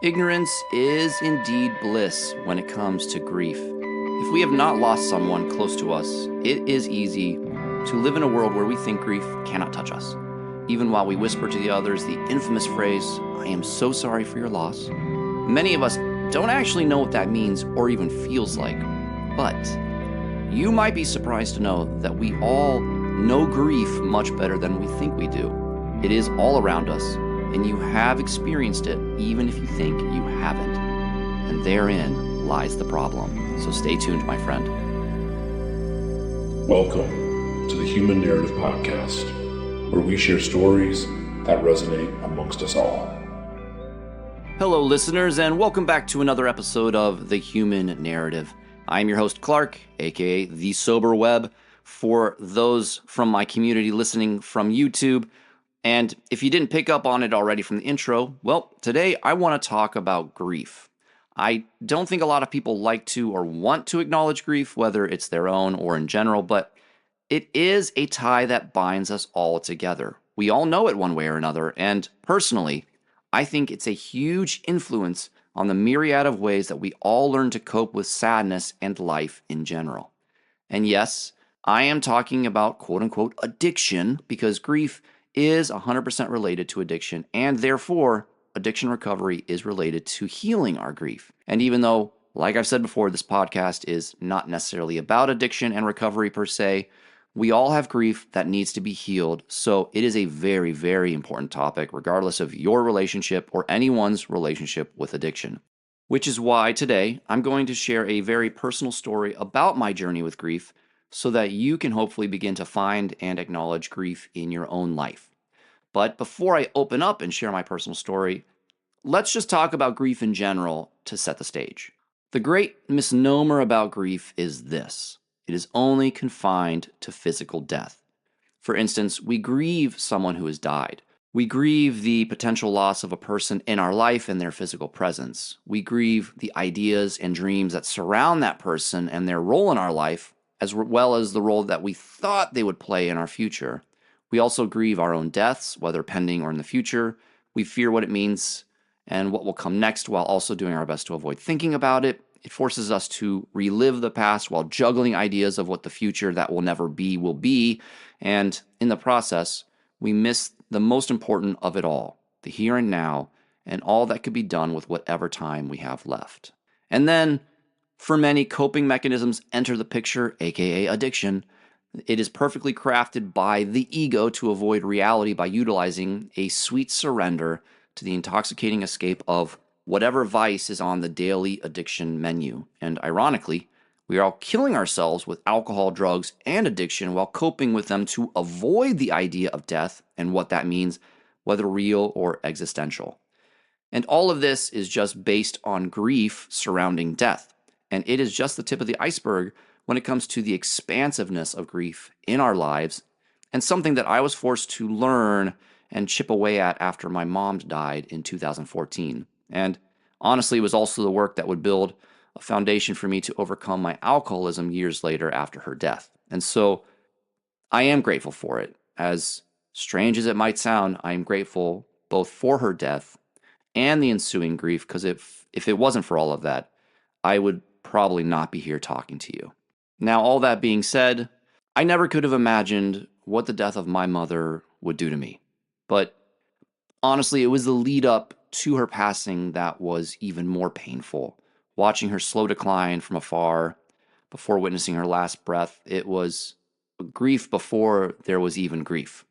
Ignorance is indeed bliss when it comes to grief. If we have not lost someone close to us, it is easy to live in a world where we think grief cannot touch us. Even while we whisper to the others the infamous phrase, "I am so sorry for your loss." Many of us don't actually know what that means or even feels like. But you might be surprised to know that we all know grief much better than we think we do. It is all around us, and you have experienced it even if you think you haven't. And therein lies the problem. So stay tuned, my friend. Welcome to the Human Narrative Podcast, where we share stories that resonate amongst us all. Hello, listeners, and welcome back to another episode of The Human Narrative. I'm your host, Clark, aka The Sober Webb, for those from my community listening from YouTube. And if you didn't pick up on it already from the intro, well, today I want to talk about grief. I don't think a lot of people like to or want to acknowledge grief, whether it's their own or in general, but it is a tie that binds us all together. We all know it one way or another, and personally, I think it's a huge influence on the myriad of ways that we all learn to cope with sadness and life in general. And yes, I am talking about quote-unquote addiction because grief is 100% related to addiction, and therefore, addiction recovery is related to healing our grief. And even though, like I've said before, this podcast is not necessarily about addiction and recovery per se, we all have grief that needs to be healed, so it is a very, very important topic, regardless of your relationship or anyone's relationship with addiction. Which is why today I'm going to share a very personal story about my journey with grief so that you can hopefully begin to find and acknowledge grief in your own life. But before I open up and share my personal story, let's just talk about grief in general to set the stage. The great misnomer about grief is this: it is only confined to physical death. For instance, we grieve someone who has died. We grieve the potential loss of a person in our life and their physical presence. We grieve the ideas and dreams that surround that person and their role in our life, as well as the role that we thought they would play in our future. We also grieve our own deaths, whether pending or in the future. We fear what it means and what will come next while also doing our best to avoid thinking about it. It forces us to relive the past while juggling ideas of what the future that will never be will be. And in the process, we miss the most important of it all, the here and now, and all that could be done with whatever time we have left. And then, for many, coping mechanisms enter the picture, aka addiction. It is perfectly crafted by the ego to avoid reality by utilizing a sweet surrender to the intoxicating escape of whatever vice is on the daily addiction menu. And ironically, we are all killing ourselves with alcohol, drugs, and addiction while coping with them to avoid the idea of death and what that means, whether real or existential. And all of this is just based on grief surrounding death. And it is just the tip of the iceberg when it comes to the expansiveness of grief in our lives, and something that I was forced to learn and chip away at after my mom died in 2014. And honestly, it was also the work that would build a foundation for me to overcome my alcoholism years later after her death. And so I am grateful for it. As strange as it might sound, I am grateful both for her death and the ensuing grief, because if it wasn't for all of that, I would probably not be here talking to you. Now, all that being said, I never could have imagined what the death of my mother would do to me. But honestly, it was the lead up to her passing that was even more painful. Watching her slow decline from afar before witnessing her last breath, it was grief before there was even grief.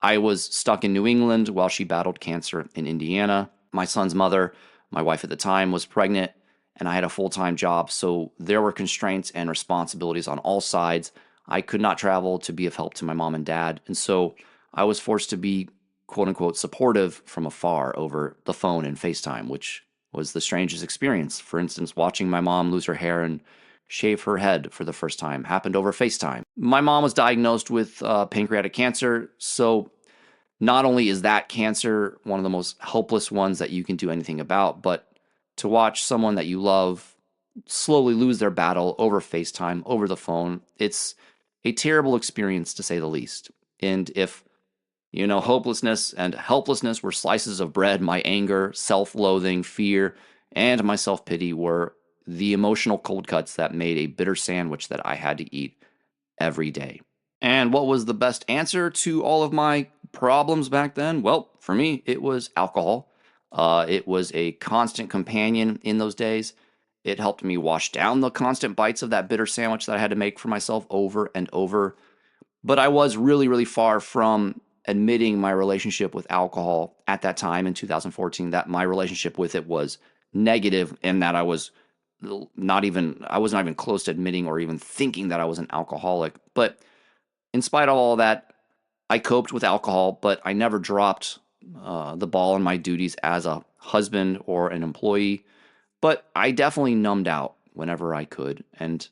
I was stuck in New England while she battled cancer in Indiana. My son's mother, my wife at the time, was pregnant, and I had a full-time job, so there were constraints and responsibilities on all sides. I could not travel to be of help to my mom and dad, and so I was forced to be quote-unquote supportive from afar over the phone and FaceTime, which was the strangest experience. For instance, watching my mom lose her hair and shave her head for the first time happened over FaceTime. My mom was diagnosed with pancreatic cancer, so not only is that cancer one of the most helpless ones that you can do anything about, but to watch someone that you love slowly lose their battle over FaceTime, over the phone, it's a terrible experience to say the least. And if Hopelessness and helplessness were slices of bread. My anger, self loathing, fear, and my self pity were the emotional cold cuts that made a bitter sandwich that I had to eat every day. And what was the best answer to all of my problems back then? Well, for me, it was alcohol. It was a constant companion in those days. It helped me wash down the constant bites of that bitter sandwich that I had to make for myself over and over. But I was really, really far from admitting my relationship with alcohol at that time in 2014, that my relationship with it was negative and that I was I was not even close to admitting or even thinking that I was an alcoholic. But in spite of all that, I coped with alcohol, but I never dropped the ball on my duties as a husband or an employee. But I definitely numbed out whenever I could. And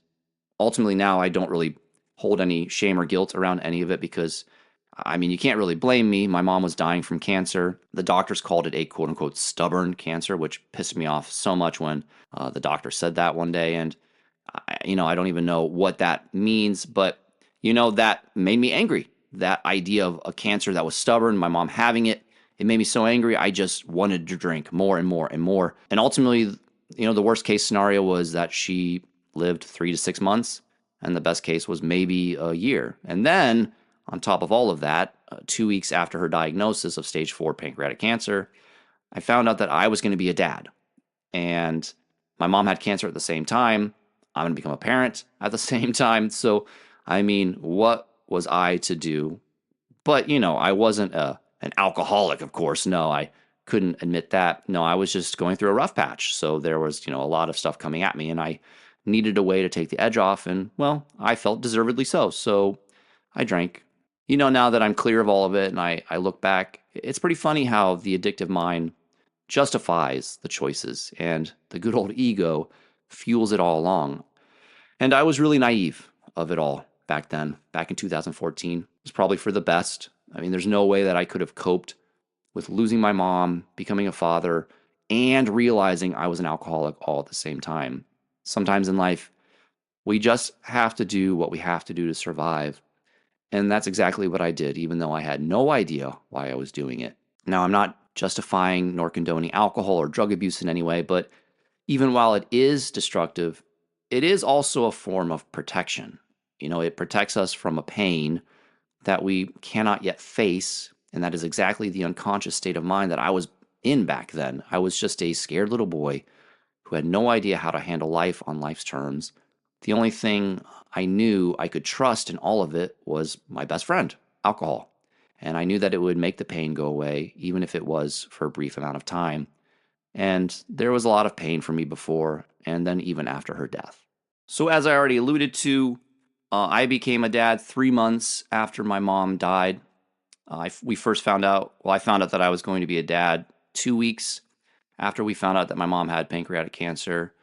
ultimately, now I don't really hold any shame or guilt around any of it because, I mean, you can't really blame me. My mom was dying from cancer. The doctors called it a quote unquote stubborn cancer, which pissed me off so much when the doctor said that one day. And, I don't even know what that means, but, that made me angry. That idea of a cancer that was stubborn, my mom having it, it made me so angry. I just wanted to drink more and more and more. And ultimately, the worst case scenario was that she lived 3 to 6 months, and the best case was maybe a year. And then, on top of all of that, 2 weeks after her diagnosis of stage 4 pancreatic cancer, I found out that I was going to be a dad. And my mom had cancer at the same time. I'm going to become a parent at the same time. So, I mean, what was I to do? But, I wasn't an alcoholic, of course. No, I couldn't admit that. No, I was just going through a rough patch. So there was, a lot of stuff coming at me, and I needed a way to take the edge off. And, well, I felt deservedly so. So I drank. Now that I'm clear of all of it and I look back, it's pretty funny how the addictive mind justifies the choices and the good old ego fuels it all along. And I was really naive of it all back then, back in 2014. It was probably for the best. I mean, there's no way that I could have coped with losing my mom, becoming a father, and realizing I was an alcoholic all at the same time. Sometimes in life, we just have to do what we have to do to survive. And that's exactly what I did, even though I had no idea why I was doing it. Now, I'm not justifying nor condoning alcohol or drug abuse in any way, but even while it is destructive, it is also a form of protection. It protects us from a pain that we cannot yet face. And that is exactly the unconscious state of mind that I was in back then. I was just a scared little boy who had no idea how to handle life on life's terms. The only thing I knew I could trust in all of it was my best friend, alcohol. And I knew that it would make the pain go away, even if it was for a brief amount of time. And there was a lot of pain for me before and then even after her death. So, as I already alluded to, I became a dad 3 months after my mom died. We first found out, I found out that I was going to be a dad 2 weeks after we found out that my mom had pancreatic cancer.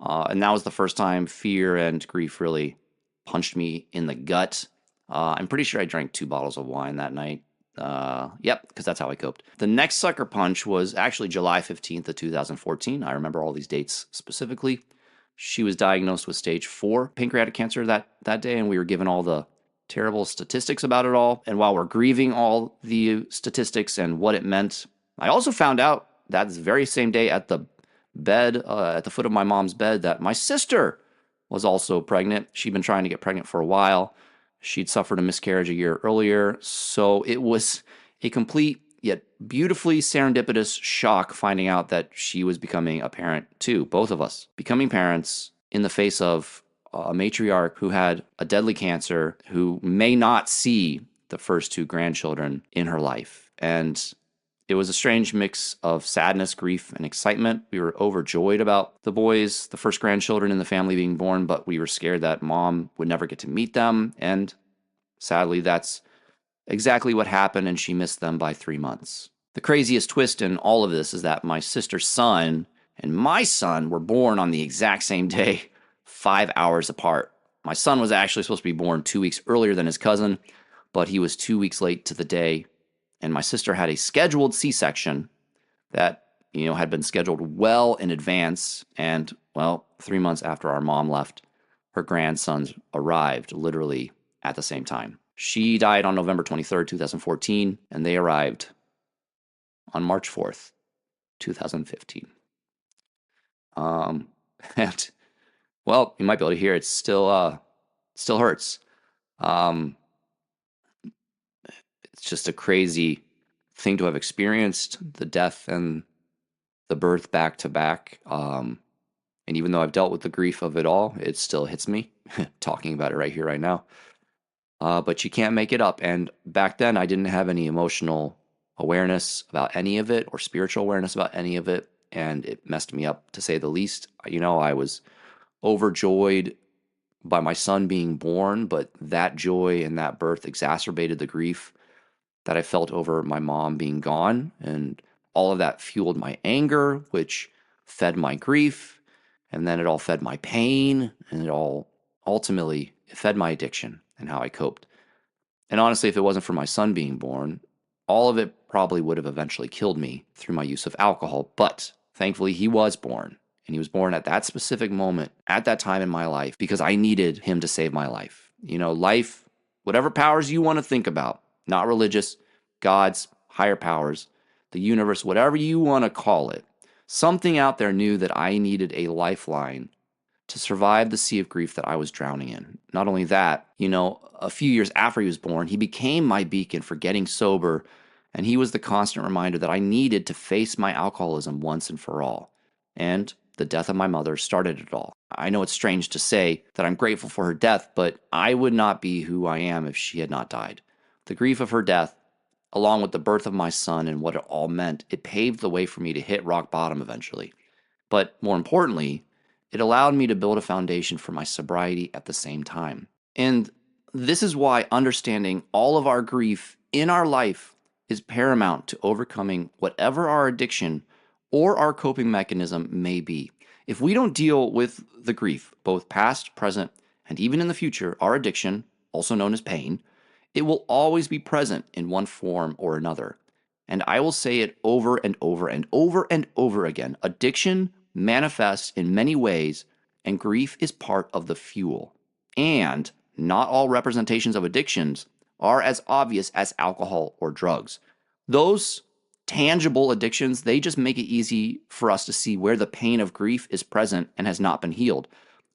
And that was the first time fear and grief really punched me in the gut. I'm pretty sure I drank 2 bottles of wine that night. Yep, because that's how I coped. The next sucker punch was actually July 15th of 2014. I remember all these dates specifically. She was diagnosed with stage 4 pancreatic cancer that day, and we were given all the terrible statistics about it all. And while we're grieving all the statistics and what it meant, I also found out that very same day at the bed, at the foot of my mom's bed, that my sister was also pregnant. She'd been trying to get pregnant for a while. She'd suffered a miscarriage a year earlier. So it was a complete yet beautifully serendipitous shock finding out that she was becoming a parent too, both of us becoming parents in the face of a matriarch who had a deadly cancer, who may not see the first 2 grandchildren in her life. And it was a strange mix of sadness, grief, and excitement. We were overjoyed about the boys, the first grandchildren in the family being born, but we were scared that mom would never get to meet them. And sadly, that's exactly what happened, and she missed them by 3 months. The craziest twist in all of this is that my sister's son and my son were born on the exact same day, 5 hours apart. My son was actually supposed to be born 2 weeks earlier than his cousin, but he was 2 weeks late to the day. And my sister had a scheduled C-section that, had been scheduled well in advance. And, well, 3 months after our mom left, her grandsons arrived literally at the same time. She died on November 23rd, 2014, and they arrived on March 4th, 2015. And well, you might be able to hear it still hurts. Um, it's just a crazy thing to have experienced, the death and the birth back to back. And even though I've dealt with the grief of it all, it still hits me talking about it right here, right now. But you can't make it up. And back then, I didn't have any emotional awareness about any of it or spiritual awareness about any of it. And it messed me up, to say the least. I was overjoyed by my son being born, but that joy and that birth exacerbated the grief that I felt over my mom being gone. And all of that fueled my anger, which fed my grief. And then it all fed my pain. And it all ultimately fed my addiction and how I coped. And honestly, if it wasn't for my son being born, all of it probably would have eventually killed me through my use of alcohol. But thankfully, he was born. And he was born at that specific moment, at that time in my life, because I needed him to save my life. Life, whatever powers you want to think about, not religious, God's, higher powers, the universe, whatever you want to call it, something out there knew that I needed a lifeline to survive the sea of grief that I was drowning in. Not only that, a few years after he was born, he became my beacon for getting sober, and he was the constant reminder that I needed to face my alcoholism once and for all. And the death of my mother started it all. I know it's strange to say that I'm grateful for her death, but I would not be who I am if she had not died. The grief of her death, along with the birth of my son and what it all meant, it paved the way for me to hit rock bottom eventually. But more importantly, it allowed me to build a foundation for my sobriety at the same time. And this is why understanding all of our grief in our life is paramount to overcoming whatever our addiction or our coping mechanism may be. If we don't deal with the grief, both past, present, and even in the future, our addiction, also known as pain, it will always be present in one form or another. And I will say it over and over and over and over again. Addiction manifests in many ways, and grief is part of the fuel. And not all representations of addictions are as obvious as alcohol or drugs. Those tangible addictions, they just make it easy for us to see where the pain of grief is present and has not been healed.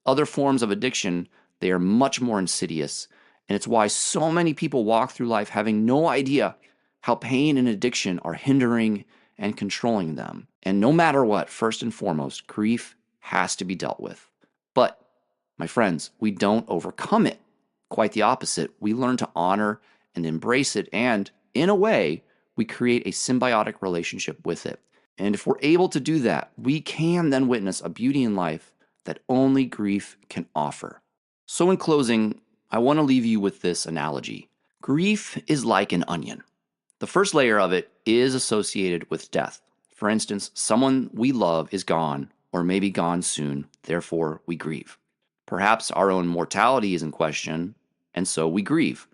Other forms of addiction, they are much more insidious, and it's why so many people walk through life having no idea how pain and addiction are hindering and controlling them. And no matter what, first and foremost, grief has to be dealt with. But, my friends, we don't overcome it. Quite the opposite. We learn to honor and embrace it, and in a way, we create a symbiotic relationship with it. And if we're able to do that, we can then witness a beauty in life that only grief can offer. So in closing, I want to leave you with this analogy. Grief is like an onion. The first layer of it is associated with death. For instance, someone we love is gone or maybe gone soon, therefore we grieve. Perhaps our own mortality is in question, and so we grieve.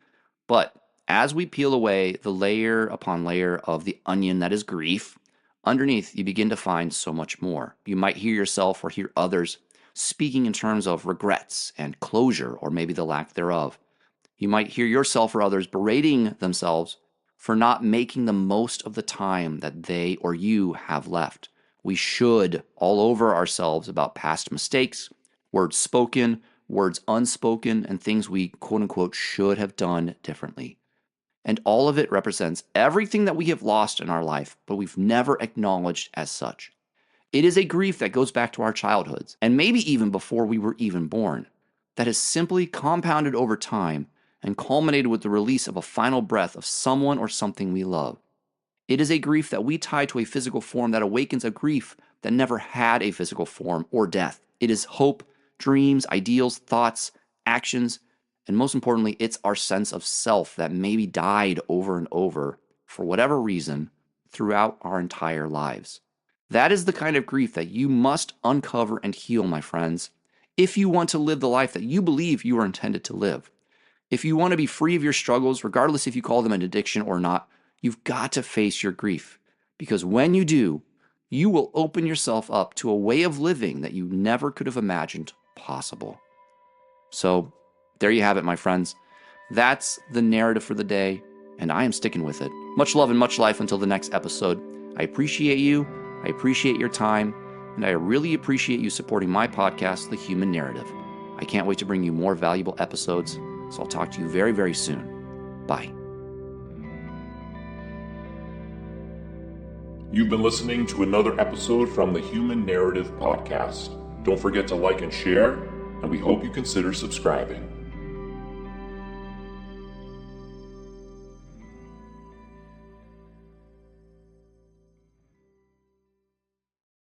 But as we peel away the layer upon layer of the onion that is grief, underneath you begin to find so much more. You might hear yourself or hear others speaking in terms of regrets and closure, or maybe the lack thereof. You might hear yourself or others berating themselves for not making the most of the time that they or you have left. We should all over ourselves about past mistakes, words spoken, words unspoken, and things we quote unquote should have done differently. And all of it represents everything that we have lost in our life, but we've never acknowledged as such. It is a grief that goes back to our childhoods, and maybe even before we were even born, that has simply compounded over time and culminated with the release of a final breath of someone or something we love. It is a grief that we tie to a physical form that awakens a grief that never had a physical form or death. It is hope, dreams, ideals, thoughts, actions, and most importantly, it's our sense of self that maybe died over and over for whatever reason throughout our entire lives. That is the kind of grief that you must uncover and heal, my friends, if you want to live the life that you believe you are intended to live. If you want to be free of your struggles, regardless if you call them an addiction or not, you've got to face your grief. Because when you do, you will open yourself up to a way of living that you never could have imagined possible. So, there you have it, my friends. That's the narrative for the day, and I am sticking with it. Much love and much life until the next episode. I appreciate you, I appreciate your time, and I really appreciate you supporting my podcast, The Human Narrative. I can't wait to bring you more valuable episodes, so I'll talk to you very, very soon. Bye. You've been listening to another episode from the Human Narrative Podcast. Don't forget to like and share, and we hope you consider subscribing.